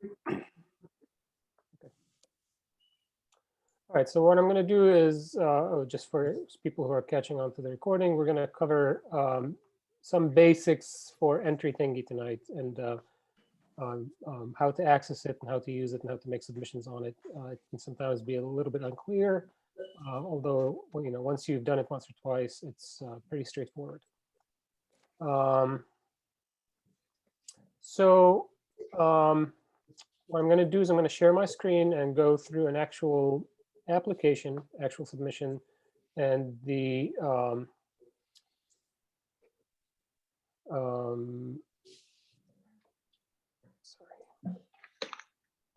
All right, so what I'm going to do is, just for people who are catching on to the recording, we're going to cover some basics for EntryThingy tonight, and how to access it and how to use it and how to make submissions on it. It can sometimes be a little bit unclear, although once you've done it once or twice, it's pretty straightforward. What I'm going to do is I'm going to share my screen and go through an actual application, actual submission, and the sorry,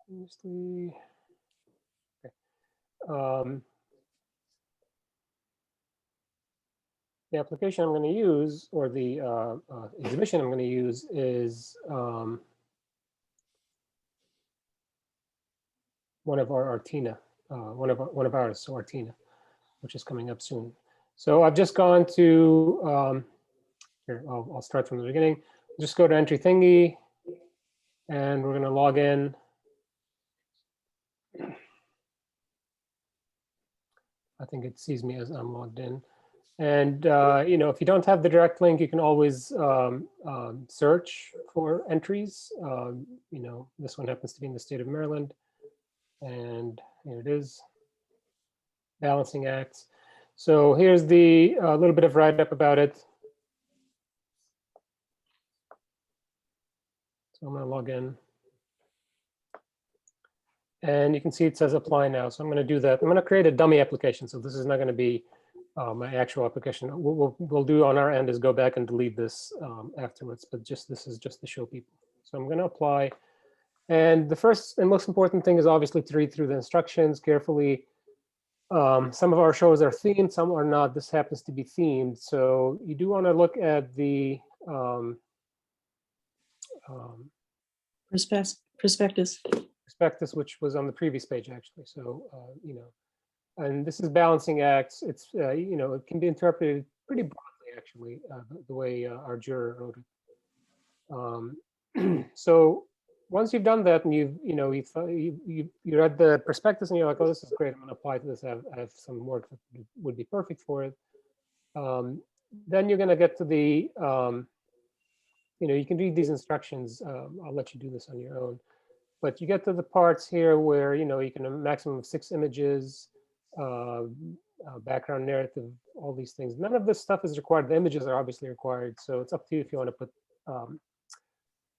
previously, okay. The application I'm going to use, or the exhibition I'm going to use, is one of our Artina, one of ours, so Artina, which is coming up soon. So I've just gone to here. I'll start from the beginning. Just go to EntryThingy, and we're going to log in. I think it sees me as I'm logged in. And if you don't have the direct link, you can always search for entries. This one happens to be in the state of Maryland, and here it is, balancing acts. So here's the little bit of write-up about it. So I'm going to log in. And you can see it says apply now. So I'm going to do that. I'm going to create a dummy application. So this is not going to be my actual application. What we'll do on our end is go back and delete this afterwards. But this is just to show people. So I'm going to apply. And the first and most important thing is obviously to read through the instructions carefully. Some of our shows are themed, some are not. This happens to be themed. So you do want to look at the prospectus, which was on the previous page, actually. So, and this is balancing acts. It's, it can be interpreted pretty broadly, actually, the way our juror wrote it. So once you've done that and you read the prospectus and you're like, oh, this is great, I'm going to apply to this. I have some work that would be perfect for it. Then you're going to get to the, you can read these instructions. I'll let you do this on your own. But you get to the parts here where, you can have a maximum of 6 images, background narrative, all these things. None of this stuff is required. The images are obviously required. So it's up to you if you want to put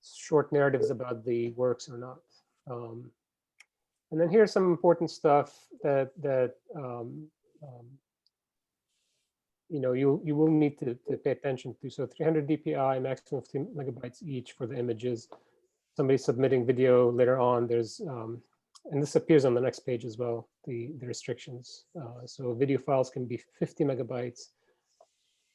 short narratives about the works or not. And then here's some important stuff that you will need to pay attention to. So 300 DPI, maximum of 2 megabytes each for the images. Somebody submitting video later on, there's, and this appears on the next page as well, the restrictions. So video files can be 50 megabytes.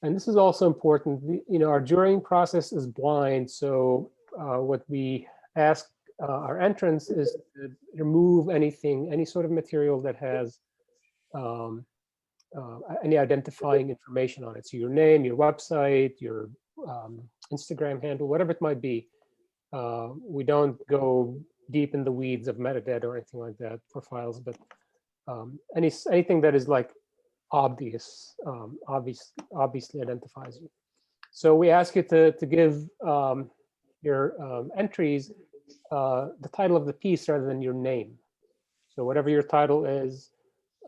And this is also important. Our jurying process is blind. So what we ask our entrants is to remove anything, any sort of material that has any identifying information on it. So your name, your website, your Instagram handle, whatever it might be. We don't go deep in the weeds of metadata or anything like that for files, but anything that is like obviously identifies you. So we ask you to give your entries the title of the piece rather than your name. So whatever your title is,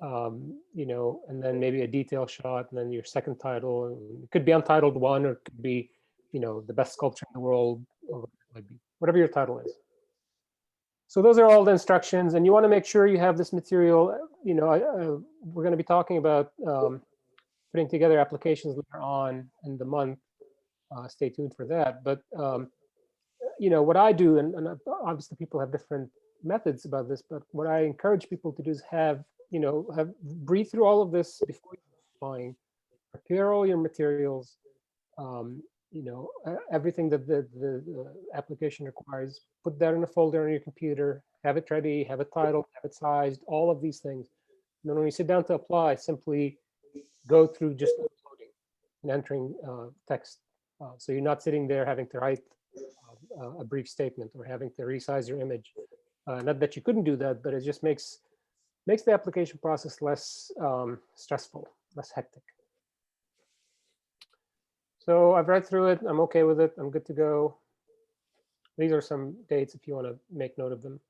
and then maybe a detail shot, and then your second title. It could be Untitled 1, or it could be, the best sculpture in the world, or whatever your title is. So those are all the instructions, and you want to make sure you have this material. We're going to be talking about putting together applications later on in the month. Stay tuned for that. But what I do, and obviously people have different methods about this, but what I encourage people to do is breathe through all of this before applying. Prepare all your materials. Everything that the application requires, put that in a folder on your computer, have it ready, have it titled, have it sized, all of these things. And then when you sit down to apply, simply go through just uploading and entering text. So you're not sitting there having to write a brief statement or having to resize your image. Not that you couldn't do that, but it just makes the application process less stressful, less hectic. So I've read through it. I'm okay with it. I'm good to go. These are some dates if you want to make note of them.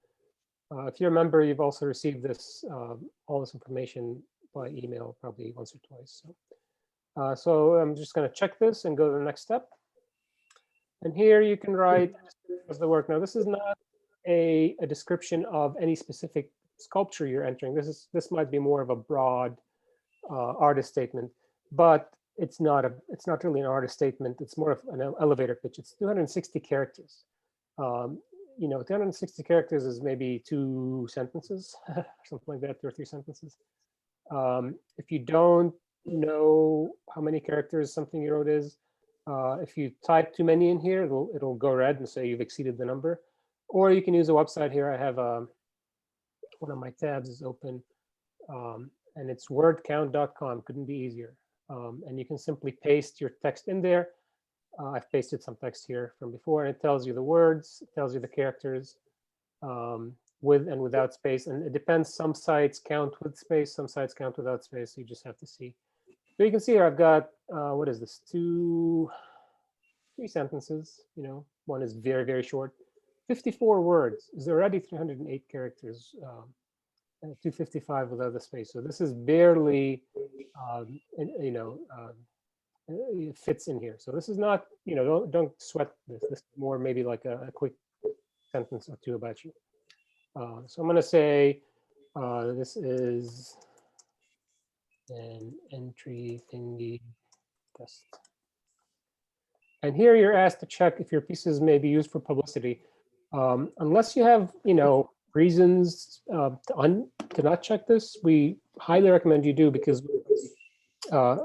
If you remember, you've also received this all this information by email probably once or twice. So I'm just going to check this and go to the next step. And here you can write the work. Now, this is not a description of any specific sculpture you're entering. This might be more of a broad artist statement, but it's not really an artist statement. It's more of an elevator pitch. It's 260 characters. You know, 260 characters is maybe 2 sentences, or something like that, 2 or 3 sentences. If you don't know how many characters something you wrote is, if you type too many in here, it'll go red and say you've exceeded the number. Or you can use a website here. I have one of my tabs is open, and it's wordcount.com. Couldn't be easier. And you can simply paste your text in there. I've pasted some text here from before, and it tells you the words, it tells you the characters with and without space. And it depends. Some sites count with space, some sites count without space. So you just have to see. So you can see here I've got, what is this, 3 sentences. You know, one is very, very short. 54 words is already 308 characters, and 255 without the space. So this is barely, you know, it fits in here. So this is not, you know, don't sweat this. This is more maybe like a quick sentence or 2 about you. So I'm going to say this is an EntryThingy test. And here you're asked to check if your pieces may be used for publicity. Unless you have, you know, reasons to not check this, we highly recommend you do, because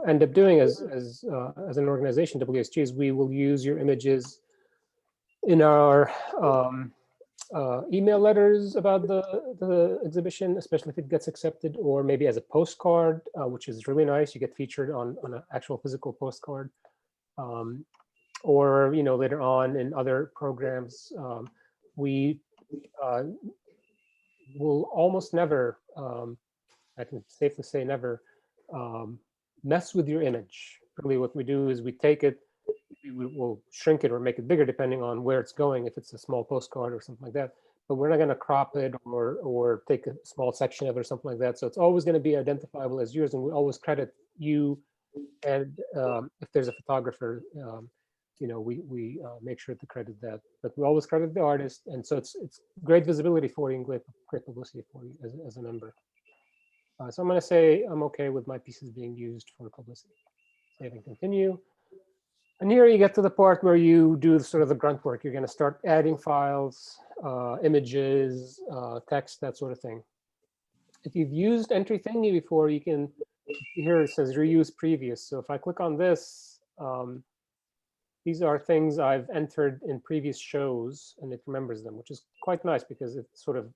end up doing as an organization, WSG, is we will use your images in our email letters about the exhibition, especially if it gets accepted, or maybe as a postcard, which is really nice. You get featured on an actual physical postcard, or, you know, later on in other programs. We will almost never, I can safely say never, mess with your image. Really what we do is we take it, we'll shrink it or make it bigger depending on where it's going, if it's a small postcard or something like that. But we're not going to crop it or take a small section of it or something like that. So it's always going to be identifiable as yours, and we always credit you. And if there's a photographer, you know, we make sure to credit that. But we always credit the artist, and so it's great visibility for you and great publicity for you as a member. So I'm going to say I'm okay with my pieces being used for publicity. Save and continue. And here you get to the part where you do sort of the grunt work. You're going to start adding files, images, text, that sort of thing. If you've used EntryThingy before, you can, here it says reuse previous. So if I click on this, these are things I've entered in previous shows, and it remembers them, which is quite nice because it sort of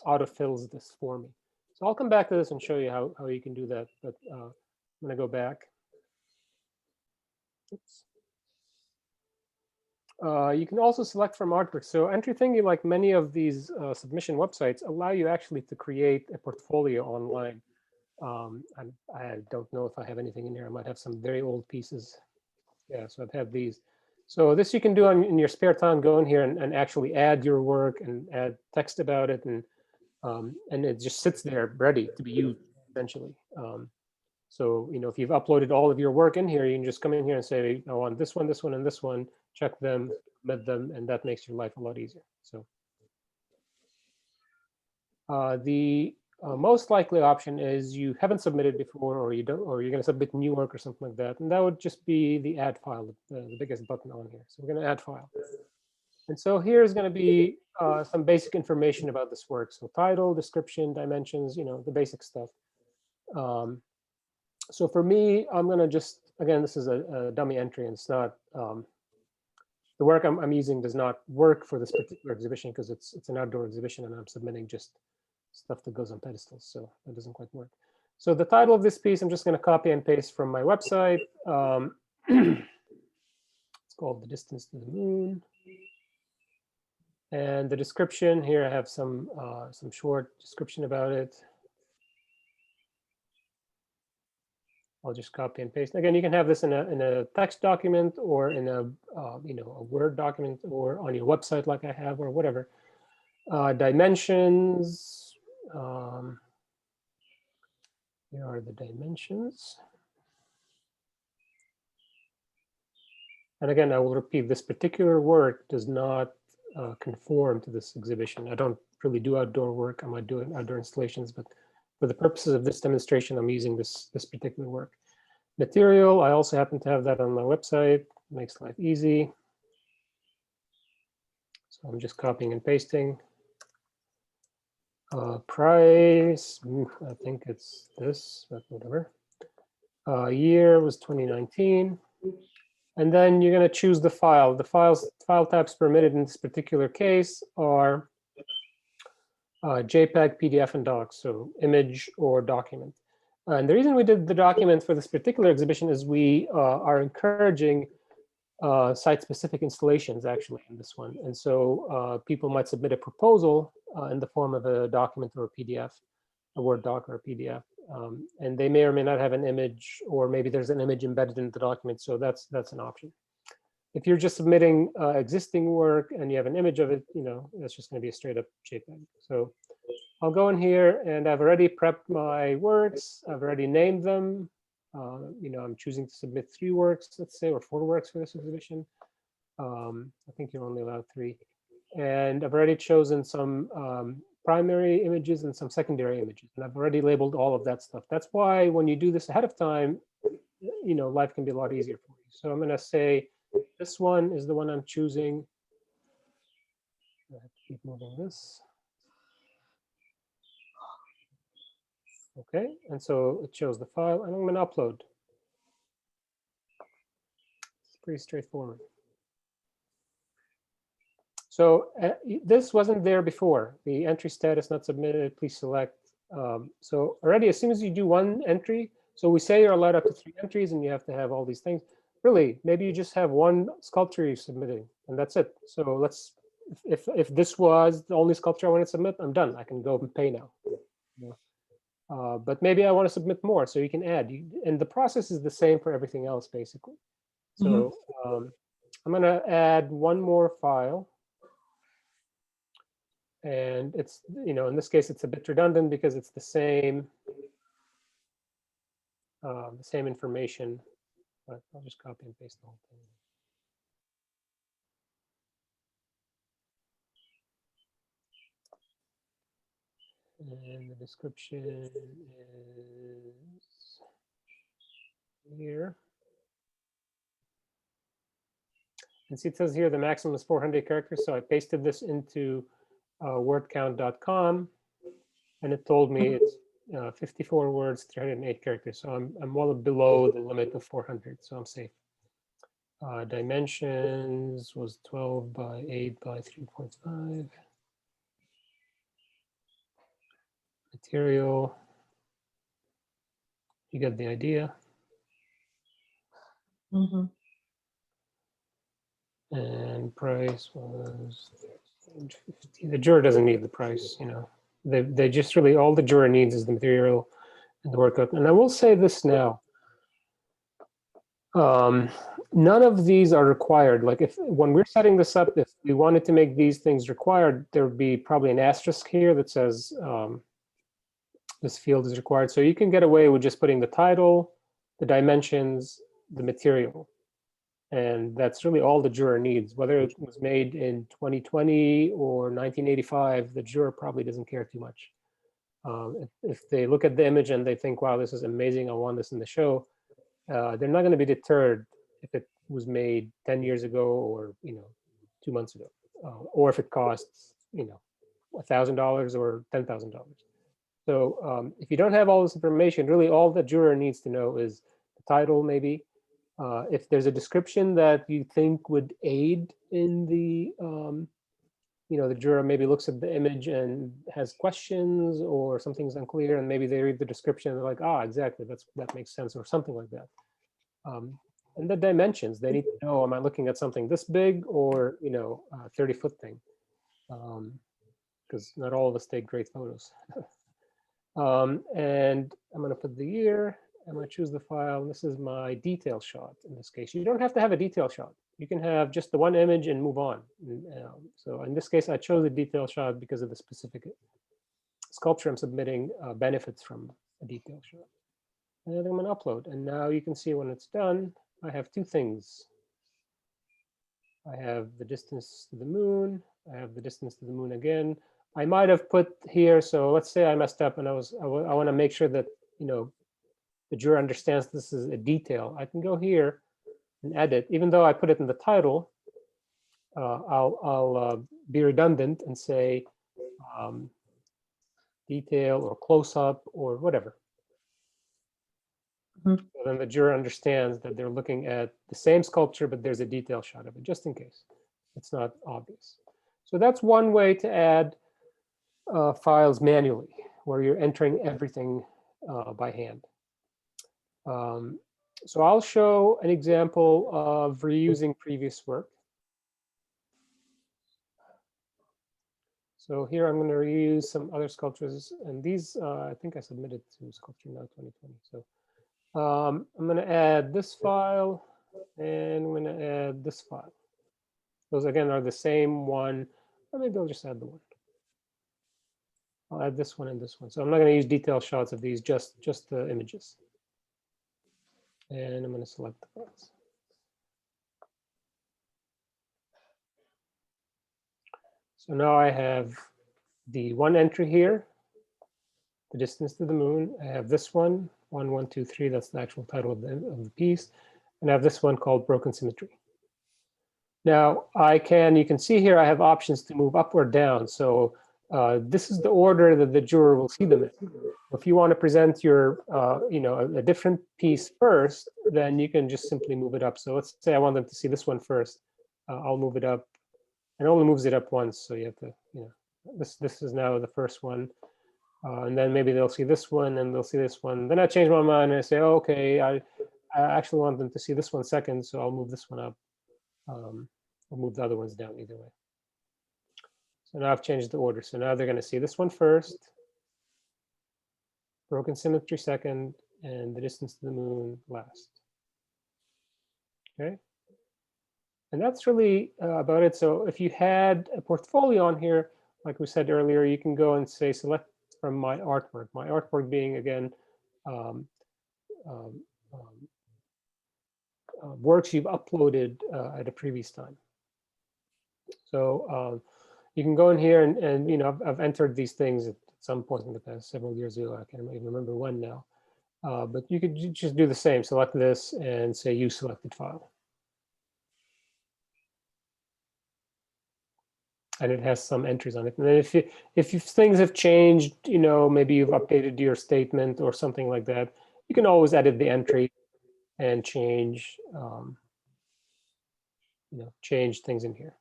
autofills this for me. So I'll come back to this and show you how you can do that. But I'm going to go back. Oops. You can also select from artwork. So EntryThingy, like many of these submission websites, allow you actually to create a portfolio online. I don't know if I have anything in here. I might have some very old pieces. Yeah, so I've had these. So this you can do in your spare time. Go in here and actually add your work and add text about it, and it just sits there ready to be used essentially. So, you know, if you've uploaded all of your work in here, you can just come in here and say, I want this one, this one, and this one, check them, submit them, and that makes your life a lot easier. So the most likely option is you haven't submitted before, or you don't, or you're going to submit new work or something like that. And that would just be the add file, the biggest button on here. So we're going to add file. And so here's going to be some basic information about this work. So title, description, dimensions, you know, the basic stuff. So for me, I'm going to just, again, this is a dummy entry, and it's not, the work I'm using does not work for this particular exhibition because it's an outdoor exhibition, and I'm submitting just stuff that goes on pedestals. So that doesn't quite work. So the title of this piece, I'm just going to copy and paste from my website. It's called The Distance to the Moon. And the description here, I have some short description about it. I'll just copy and paste. Again, you can have this in a text document or in a a Word document or on your website like I have or whatever. Dimensions. Here are the dimensions. And again, I will repeat, this particular work does not conform to this exhibition. I don't really do outdoor work. I might do outdoor installations, but for the purposes of this demonstration, I'm using this particular work. Material, I also happen to have that on my website. Makes life easy. So I'm just copying and pasting. Price, I think it's this, but whatever. Year was 2019. And then you're going to choose the file. The file types permitted in this particular case are JPEG, PDF, and docs, so image or document. And the reason we did the document for this particular exhibition is we are encouraging site-specific installations, actually, in this one. And so people might submit a proposal in the form of a document or a PDF, a Word doc or a PDF. And they may or may not have an image, or maybe there's an image embedded in the document. So that's an option. If you're just submitting existing work and you have an image of it, that's just going to be a straight up JPEG. So I'll go in here and I've already prepped my works. I've already named them. I'm choosing to submit 3 works, let's say, or 4 works for this exhibition. I think you're only allowed 3. And I've already chosen some primary images and some secondary images. And I've already labeled all of that stuff. That's why when you do this ahead of time, life can be a lot easier for you. So I'm going to say this one is the one I'm choosing. I have to keep moving this. Okay, and so it shows the file, and I'm going to upload. It's pretty straightforward. So this wasn't there before. The entry status not submitted, please select. So already, as soon as you do one entry, so we say you're allowed up to 3 entries and you have to have all these things. Really, maybe you just have one sculpture you're submitting, and that's it. So let's, if this was the only sculpture I want to submit, I'm done. I can go and pay now. But maybe I want to submit more, so you can add. And the process is the same for everything else, basically. So I'm going to add one more file. And it's, in this case, it's a bit redundant because it's the same information, but I'll just copy and paste the whole thing. And the description is here. And see, it says here the maximum is 400 characters. So I pasted this into wordcount.com, and it told me it's 54 words, 308 characters. So I'm well below the limit of 400, so I'm safe. Dimensions was 12 by 8 by 3.5. Material, you get the idea. And price was 13.50. The juror doesn't need the price, They just really, all the juror needs is the material and the workup. And I will say this now. None of these are required. Like when we're setting this up, if we wanted to make these things required, there would be probably an asterisk here that says this field is required. So you can get away with just putting the title, the dimensions, the material. And that's really all the juror needs. Whether it was made in 2020 or 1985, the juror probably doesn't care too much. If they look at the image and they think, wow, this is amazing, I want this in the show, they're not going to be deterred if it was made 10 years ago or 2 months ago, or if it costs $1,000 or $10,000. So if you don't have all this information, really all the juror needs to know is the title, maybe. If there's a description that you think would aid in the, the juror maybe looks at the image and has questions or something's unclear, and maybe they read the description and they're like, ah, exactly, that makes sense, or something like that. And the dimensions, they need to know, am I looking at something this big or, a 30-foot thing? because not all of us take great photos. And I'm going to put the year. I'm going to choose the file. This is my detail shot in this case. You don't have to have a detail shot. You can have just the one image and move on. So in this case, I chose a detail shot because of the specific sculpture I'm submitting benefits from a detail shot. And then I'm going to upload. And now you can see when it's done, I have two things. I have the distance to the moon. I have the distance to the moon again. I might have put here, so let's say I messed up and I want to make sure that, the juror understands this is a detail. I can go here and edit, even though I put it in the title. I'll be redundant and say detail or close up or whatever. So then the juror understands that they're looking at the same sculpture, but there's a detail shot of it, just in case it's not obvious. So that's one way to add files manually, where you're entering everything by hand. So I'll show an example of reusing previous work. So here I'm going to reuse some other sculptures, and these I think I submitted to Sculpture Now 2020. So I'm going to add this file, and I'm going to add this file. Those again are the same one, or maybe I'll just add the one. I'll add this one and this one. So I'm not going to use detailed shots of these, just the images. And I'm going to select the files. So now I have the one entry here, the distance to the moon. I have this one, 1, 1, 2, 3. That's the actual title of the piece. And I have this one called Broken Symmetry. Now you can see here I have options to move up or down. So this is the order that the juror will see them in. If you want to present your, a different piece first, then you can just simply move it up. So let's say I want them to see this one first. I'll move it up. It only moves it up once, so you have to, this is now the first one. And then maybe they'll see this one and they'll see this one. Then I change my mind and I say, oh, okay, I actually want them to see this one second, so I'll move this one up. I'll move the other ones down either way. So now I've changed the order. So now they're going to see this one first, broken symmetry second, and the distance to the moon last. Okay. And that's really about it. So if you had a portfolio on here, like we said earlier, you can go and say, select from my artwork. My artwork being, again, works you've uploaded at a previous time. So you can go in here and I've entered these things at some point in the past several years ago. I can't even remember when now. But you could just do the same. Select this and say use selected file. And it has some entries on it. And then if things have changed, maybe you've updated your statement or something like that, you can always edit the entry and change, change things in here.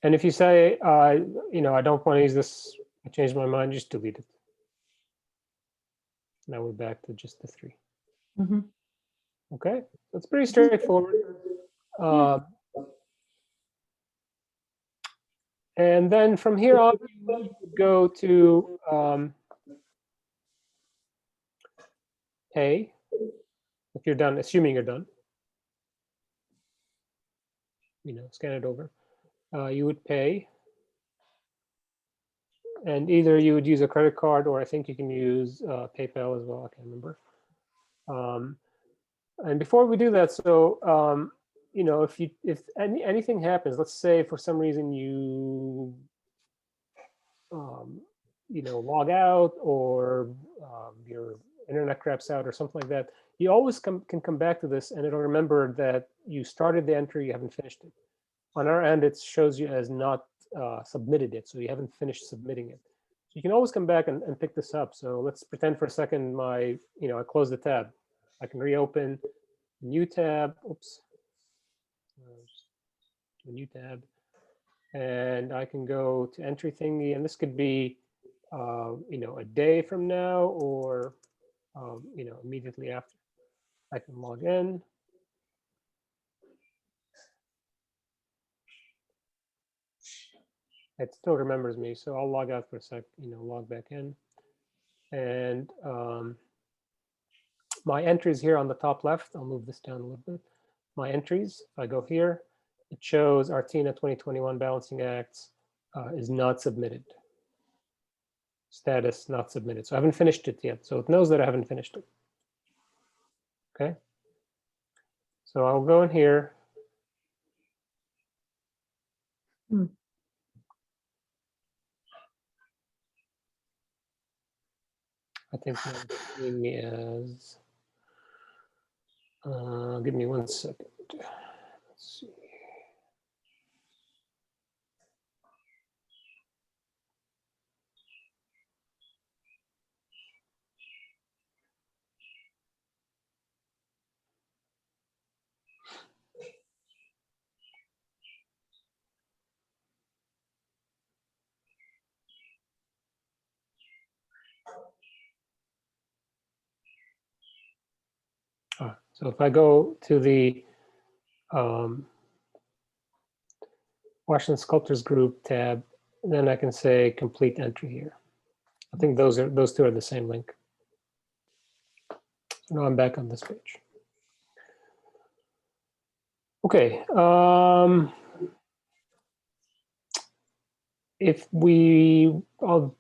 And if you say, I don't want to use this, I changed my mind, just delete it. Now we're back to just the 3. Mm-hmm. Okay, so it's pretty straightforward. And then from here on, you go to pay. If you're done, assuming you're done, scan it over. You would pay. And either you would use a credit card, or I think you can use PayPal as well. I can't remember. And before we do that, so if anything happens, let's say for some reason you log out, or your internet craps out or something like that, you always can come back to this, and it'll remember that you started the entry, you haven't finished it. On our end, it shows you as not submitted it, so you haven't finished submitting it. So you can always come back and pick this up. So let's pretend for a second I closed the tab. I can reopen a new tab. Oops. A new tab. And I can go to EntryThingy, and this could be a day from now, or immediately after. I can log in. It still remembers me, so I'll log out for a sec, log back in. And my entries here on the top left, I'll move this down a little bit. My entries, if I go here, it shows Artina 2021 Balancing Acts is not submitted. Status not submitted. So I haven't finished it yet. So it knows that I haven't finished it. Okay. So I'll go in here. I think it's seeing me as, give me 1 second. Let's see. So if I go to the Washington Sculptors Group tab, then I can say complete entry here. I think those two are the same link. So now I'm back on this page. Okay. I'll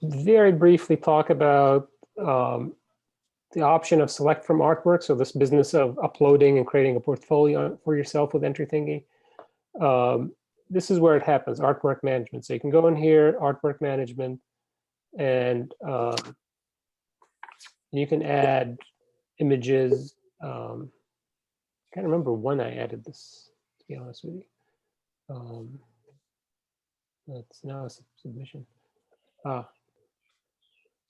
very briefly talk about the option of select from artwork. So this business of uploading and creating a portfolio for yourself with EntryThingy. This is where it happens, artwork management. So you can go in here, artwork management, and you can add images. I can't remember when I added this, to be honest with you. That's now a submission.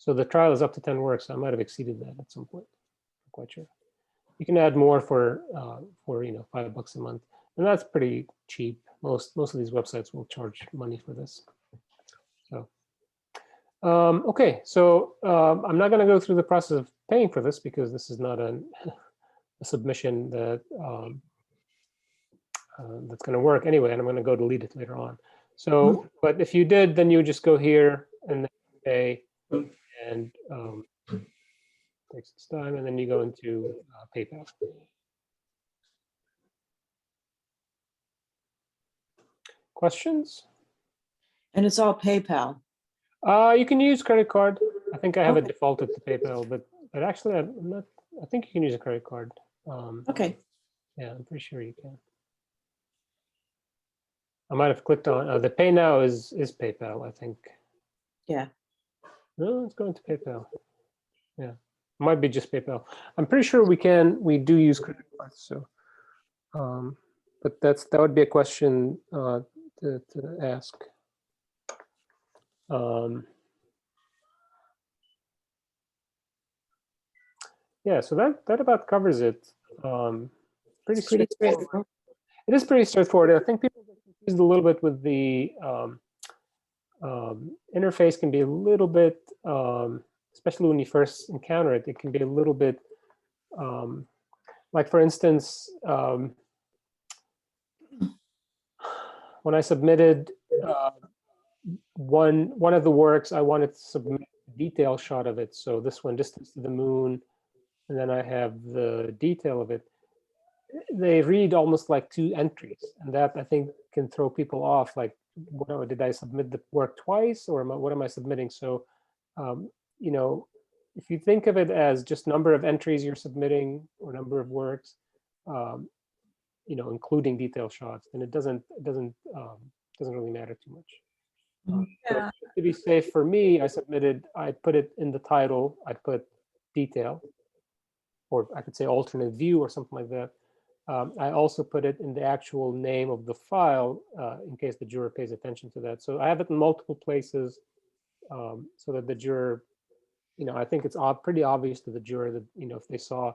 So the trial is up to 10 works. So I might have exceeded that at some point. I'm quite sure. You can add more for $5 a month, and that's pretty cheap. Most of these websites will charge money for this. So okay, so I'm not going to go through the process of paying for this because this is not a submission that that's going to work anyway, and I'm going to go delete it later on. So, but if you did, then you would just go here and then pay, and takes its time, and then you go into PayPal. Questions? And it's all PayPal. You can use credit card. I think I have it defaulted to PayPal, but actually I'm not. I think you can use a credit card. Okay. Yeah, I'm pretty sure you can. I might have clicked on the pay now is PayPal, I think. Yeah. No, it's going to PayPal. Yeah, it might be just PayPal. I'm pretty sure we do use credit cards. So, but that would be a question to ask. Yeah, so that about covers it. Pretty straightforward. It is pretty straightforward. I think people get confused a little bit with the interface. Can be a little bit, especially when you first encounter it, it can be a little bit, like for instance, when I submitted one of the works, I wanted to submit a detail shot of it. So this one, distance to the moon, and then I have the detail of it. They read almost like two entries, and that I think can throw people off. Like, did I submit the work twice, or what am I submitting? So, if you think of it as just number of entries you're submitting or number of works, including detail shots, then it doesn't really matter too much. Yeah. So to be safe for me, I put it in the title. I put detail, or I could say alternate view or something like that. I also put it in the actual name of the file in case the juror pays attention to that. So I have it in multiple places so that the juror, I think it's pretty obvious to the juror that, if they saw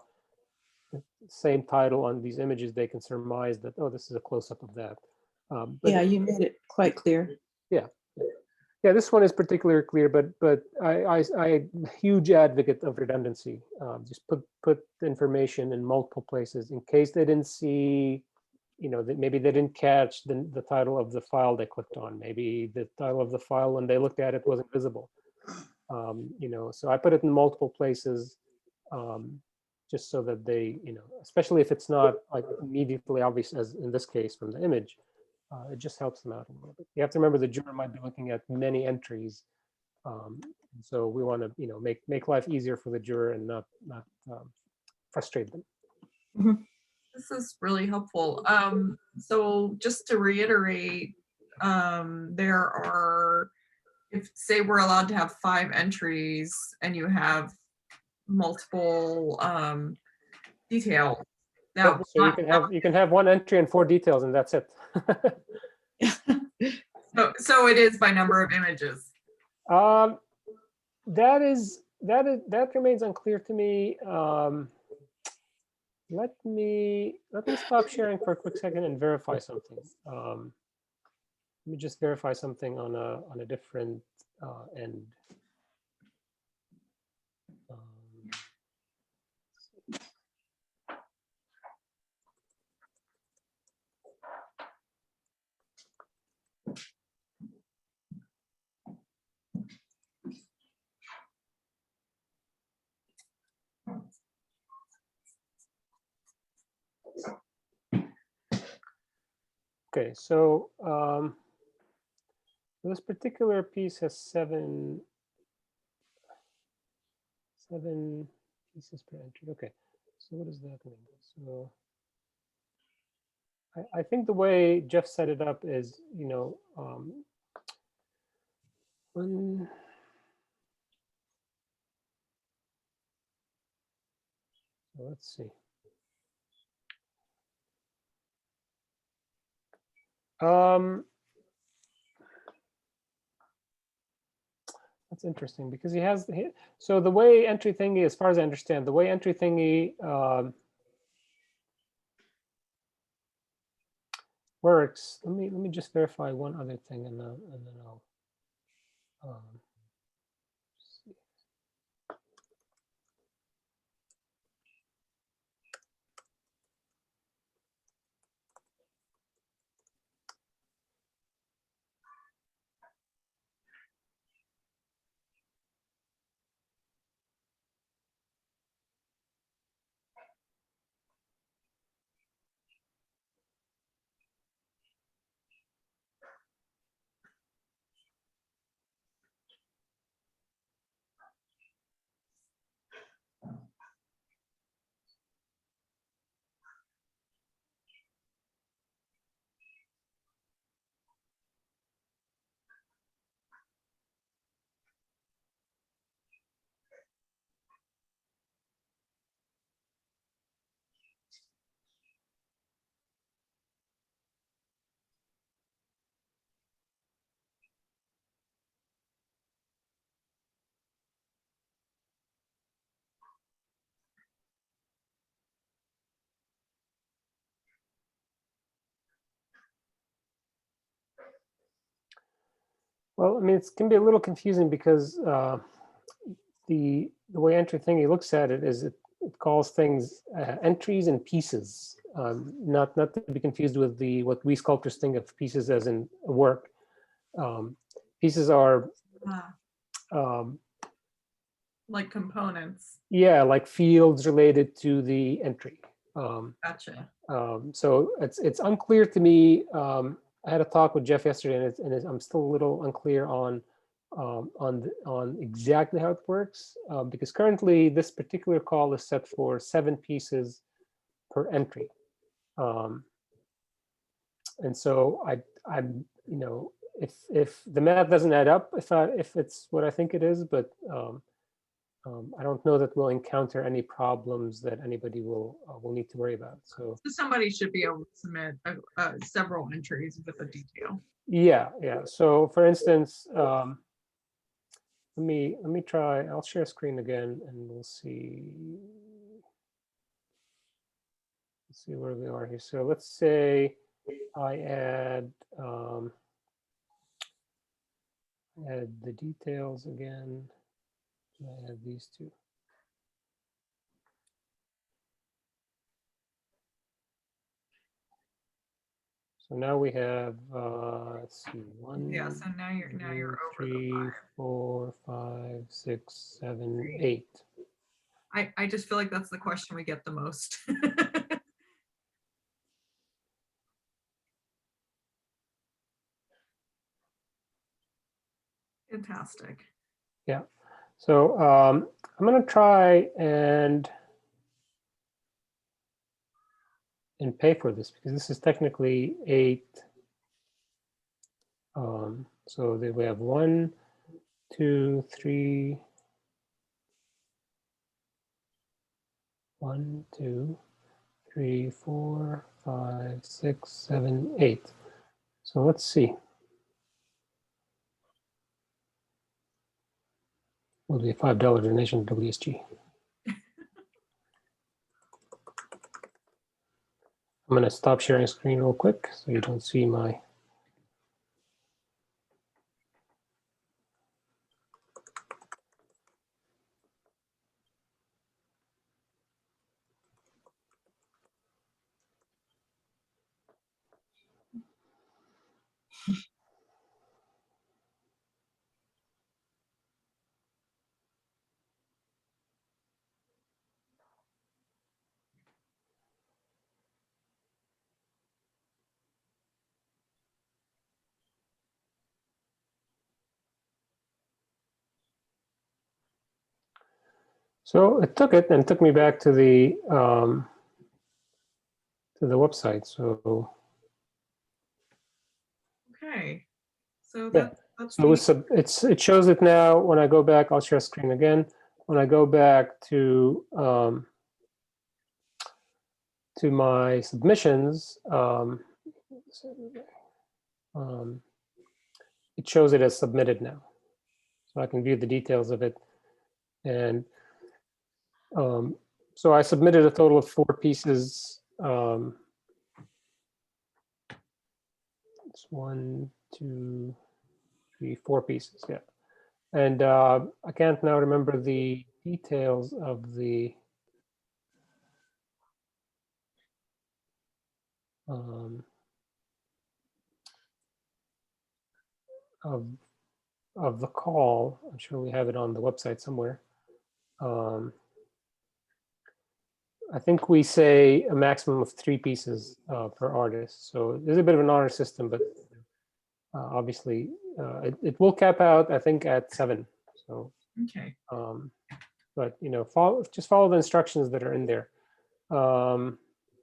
the same title on these images, they can surmise that, oh, this is a close-up of that. Yeah, you made it quite clear. Yeah. Yeah, this one is particularly clear, but I'm a huge advocate of redundancy. Just put the information in multiple places in case they didn't see maybe they didn't catch the title of the file they clicked on. Maybe the title of the file when they looked at it wasn't visible. So I put it in multiple places, just so that they, especially if it's not like immediately obvious, as in this case from the image, it just helps them out a little bit. You have to remember the juror might be looking at many entries. So we want to, make life easier for the juror and not frustrate them. Mhm. This is really helpful. So just to reiterate, there are, if say we're allowed to have 5 entries and you have multiple details, that Yeah, will so not you can have 1 entry and 4 details, and that's it. so it is by number of images. That remains unclear to me. Let me stop sharing for a quick second and verify something. Let me just verify something on a different end. Okay, so this particular piece has 7 pieces per entry. Okay, so what does that mean? So I think the way Jeff set it up is, when so let's see. That's interesting because he has so the way EntryThingy, as far as I understand, the way EntryThingy works. Let me just verify one other thing, and then I'll see. Well, I mean, it can be a little confusing because the way EntryThingy looks at it is it calls things entries and pieces, not to be confused with what we sculptors think of pieces as in a work. Pieces are Like components. yeah, like fields related to the entry. Gotcha. So it's unclear to me. I had a talk with Jeff yesterday, and I'm still a little unclear on exactly how it works, because currently this particular call is set for 7 pieces per entry, and so I'm if the math doesn't add up, if it's what I think it is, but I don't know that we'll encounter any problems that anybody will need to worry about. So somebody should be able to submit several entries with a detail. yeah. So for instance, let me try. I'll share screen again, and we'll see. Let's see where we are here. So let's say I add the details again. I add these 2. So now we have, let's see, one, Yeah, so now you're two, over the three, 5. 4, 5, 6, 7, Great. 8. I just feel like that's the question we get the most. Fantastic. Yeah. So I'm going to try and pay for this because this is technically 8. So that we have 1, 2, 3. 1, 2, 3, 4, 5, 6, 7, 8. So let's see. Will be a $5 donation to WSG. I'm going to stop sharing screen real quick so you don't see my. So it took it and it took me back to the website. So Okay. So yeah, that's so it shows it now. When I go back, I'll share screen again. When I go back to my submissions, it shows it as submitted now. So I can view the details of it. And so I submitted a total of 4 pieces. It's 1, 2, 3, 4 pieces, yeah. And I can't now remember the details of the of the call. I'm sure we have it on the website somewhere. I think we say a maximum of 3 pieces per artist. So there's a bit of an honor system, but obviously it will cap out, I think, at 7. So okay. but you know, just follow the instructions that are in there.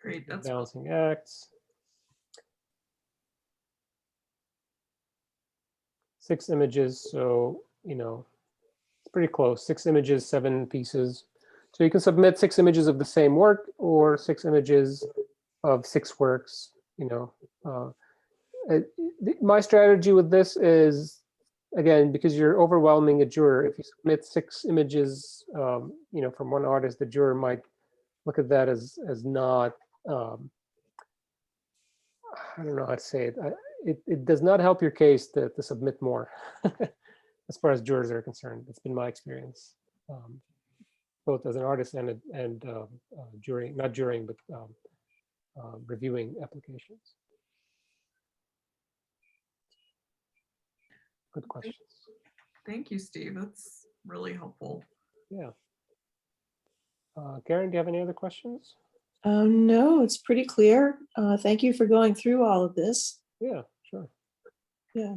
Great. That's Balancing acts. 6 images, so you know, it's pretty close. 6 images, 7 pieces. So you can submit 6 images of the same work or 6 images of 6 works. You know, my strategy with this is, again, because you're overwhelming a juror. If you submit 6 images, you know, from one artist, the juror might look at that as not. I don't know how to say it. It does not help your case to submit more, as far as jurors are concerned. It's been my experience, both as an artist and jury, not jurying, but reviewing applications. Good questions. Thank you, Steve. That's really helpful. Yeah. Karen, do you have any other questions? No, it's pretty clear. Thank you for going through all of this. Yeah, sure. Yeah.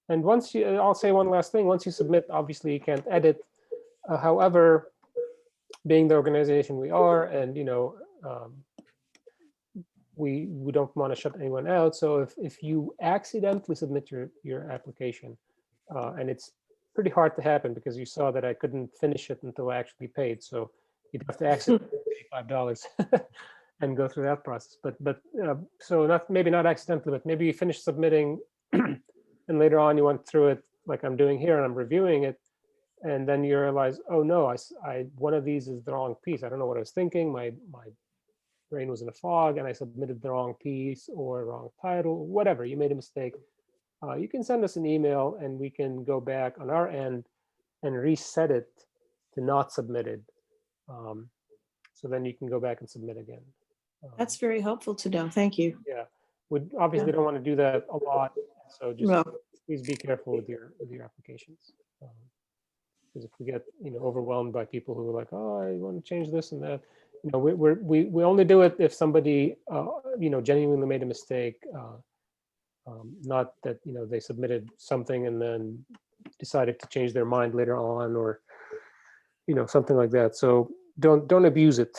And once you, I'll say one last thing. Once you submit, obviously you can't edit. However, being the organization we are, and you know, we don't want to shut anyone out. So if you accidentally submit your application, and it's pretty hard to happen because you saw that I couldn't finish it until I actually paid. So you'd have to accidentally pay $5 and go through that process. But so maybe not accidentally, but maybe you finish submitting and later on you went through it like I'm doing here and I'm reviewing it. And then you realize, oh no, one of these is the wrong piece. I don't know what I was thinking. My brain was in a fog and I submitted the wrong piece or wrong title, whatever, you made a mistake. You can send us an email and we can go back on our end and reset it to not submitted. So then you can go back and submit again. That's very helpful to know. Thank you. Yeah. we obviously don't want to do that a lot. So just No. please be careful with your applications. Because if we get overwhelmed by people who are like, oh, I want to change this and that, we only do it if somebody genuinely made a mistake, not that they submitted something and then decided to change their mind later on, or something like that. So don't abuse it.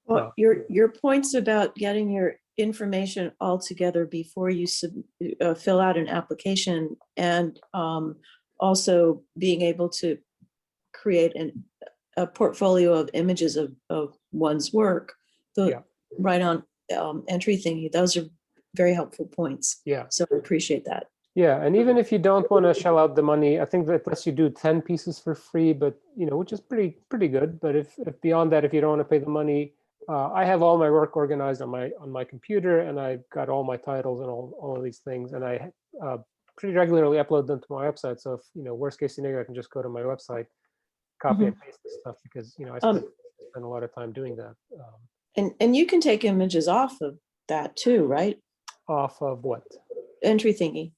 Well, your points about getting your information all together before you fill out an application, and also being able to create a portfolio of images of one's work, right on EntryThingy, those are very helpful points. Yeah. So I appreciate that. Yeah, and even if you don't want to shell out the money, I think that lets you do 10 pieces for free, but which is pretty good. But if beyond that, if you don't want to pay the money, I have all my work organized on my computer, and I've got all my titles and all of these things, and I pretty regularly upload them to my website. So if worst case scenario, I can just go to my website, copy and paste this stuff, because I spend a lot of time doing that. And you can take images off of that too, right? Off of what? EntryThingy.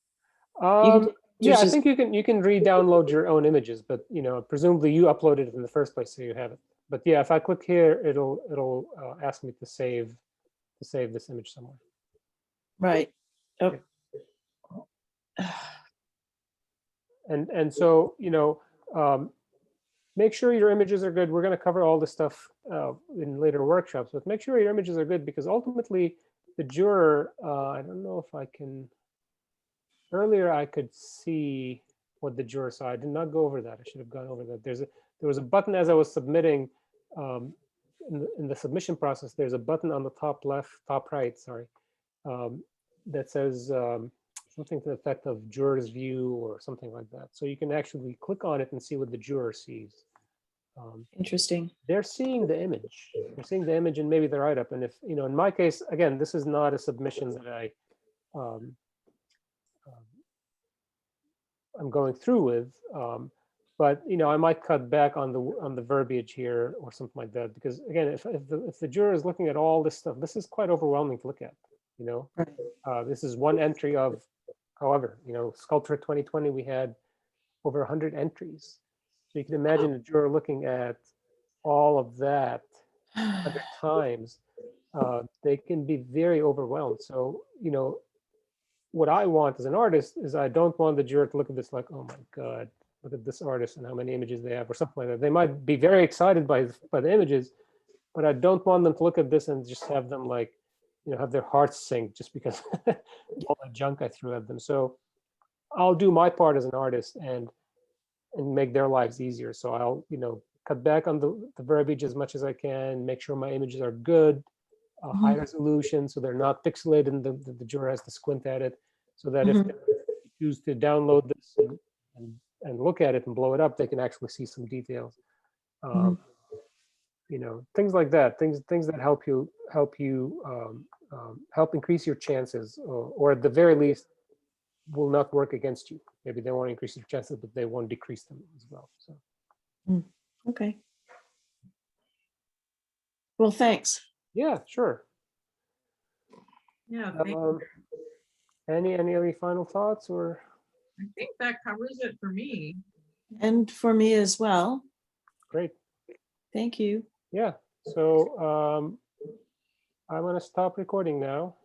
Yeah, I think you can re-download your own images, but presumably you uploaded it in the first place, so you have it. But yeah, if I click here, it'll ask me to save this image somewhere. Right. Oh. And so make sure your images are good. We're going to cover all this stuff in later workshops, but make sure your images are good, because ultimately the juror, I don't know if I can. Earlier, I could see what the juror saw. I did not go over that. I should have gone over that. There was a button as I was submitting in the submission process. There's a button on the top right, sorry, that says something to the effect of juror's view or something like that. So you can actually click on it and see what the juror sees. Interesting. They're seeing the image. They're seeing the image and maybe the write-up. And if in my case, again, this is not a submission that I'm going through with, but I might cut back on the verbiage here or something like that, because again, if the juror is looking at all this stuff, this is quite overwhelming to look at. Right. This is one entry of, however, Sculpture 2020, we had over 100 entries, so you can imagine a juror looking at all of that 100 times. They can be very overwhelmed. So what I want as an artist is, I don't want the juror to look at this like, oh my God, look at this artist and how many images they have, or something like that. They might be very excited by the images, but I don't want them to look at this and just have them like, have their hearts sink just because all the junk I threw at them. So I'll do my part as an artist and make their lives easier. So I'll, cut back on the verbiage as much as I can, make sure my images are good, high resolution, so they're not pixelated and the juror has to squint at it, so that if they choose to download this and look at it and blow it up, they can actually see some details. Things like that, things that help increase your chances, or at the very least will not work against you. Maybe they won't increase your chances, but they won't decrease them as well. So Okay. Well, thanks. yeah, sure. Yeah, Any other final thoughts, or? I think that covers it for me. And for me as well. Great. Thank you. Yeah. So I'm going to stop recording now.